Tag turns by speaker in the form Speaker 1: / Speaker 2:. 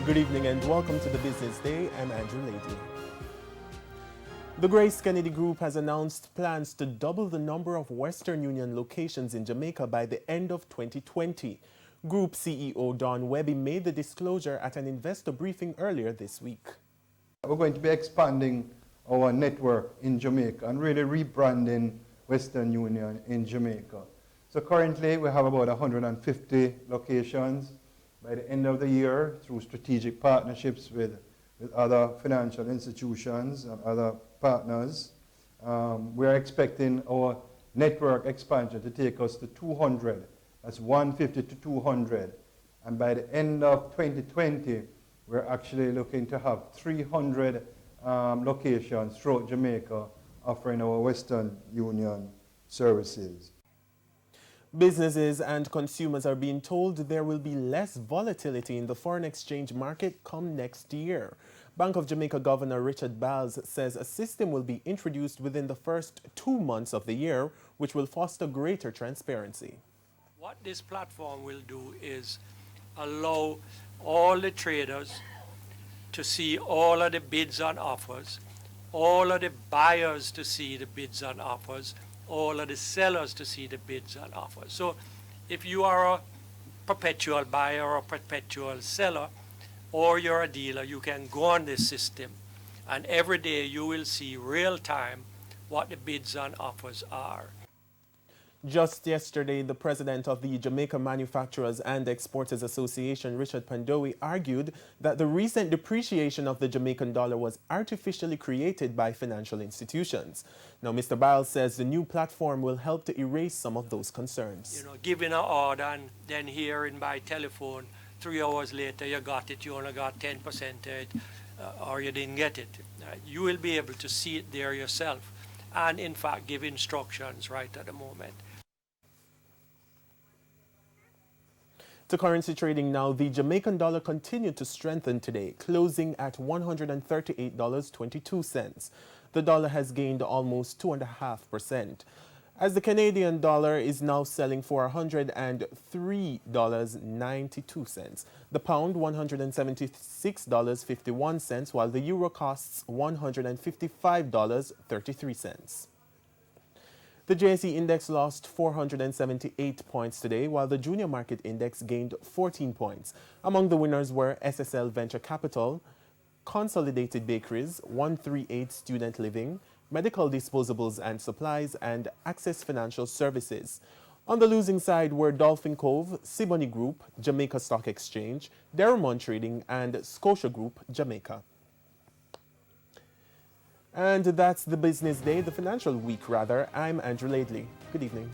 Speaker 1: Good evening and welcome to the Business Day. I'm Andrew Lady. The Grace Kennedy Group has announced plans to double the number of Western Union locations in Jamaica by the end of 2020. Group CEO Don Webby made the disclosure at an investor briefing earlier this week.
Speaker 2: We're going to be expanding our network in Jamaica and really rebranding Western Union in Jamaica. So currently we have about 150 locations. By the end of the year, through strategic partnerships with other financial institutions and other partners, we are expecting our network expansion to take us to 200. That's 150 to 200. And by the end of 2020, we're actually looking to have 300 locations throughout Jamaica offering our Western Union services.
Speaker 1: Businesses and consumers are being told there will be less volatility in the foreign exchange market come next year. Bank of Jamaica Governor Richard Bales says a system will be introduced within the first 2 months of the year, which will foster greater transparency.
Speaker 3: What this platform will do is allow all the traders to see all of the bids and offers, all of the buyers to see the bids and offers, all of the sellers to see the bids and offers. So if you are a perpetual buyer or perpetual seller, or you're a dealer, you can go on this system and every day you will see real time what the bids and offers are.
Speaker 1: Just yesterday, the president of the Jamaica Manufacturers and Exporters Association, Richard Pandowi, argued that the recent depreciation of the Jamaican dollar was artificially created by financial institutions. Now, Mr. Biles says the new platform will help to erase some of those concerns.
Speaker 3: You know, giving an order and then hearing by telephone, 3 hours later you got it, you only got 10% of it, or you didn't get it. You will be able to see it there yourself and, in fact, give instructions right at the moment.
Speaker 1: To currency trading now, the Jamaican dollar continued to strengthen today, closing at $138.22. The dollar has gained almost 2.5%, as the Canadian dollar is now selling for $103.92. The pound, $176.51, while the euro costs $155.33. The JSE index lost 478 points today, while the junior market index gained 14 points. Among the winners were SSL Venture Capital, Consolidated Bakeries, 138 Student Living, Medical Disposables and Supplies, and Access Financial Services. On the losing side were Dolphin Cove, Siboney Group, Jamaica Stock Exchange, Derrimont Trading, and Scotia Group, Jamaica. And that's the business day, the financial week rather. I'm Andrew Laidley. Good evening.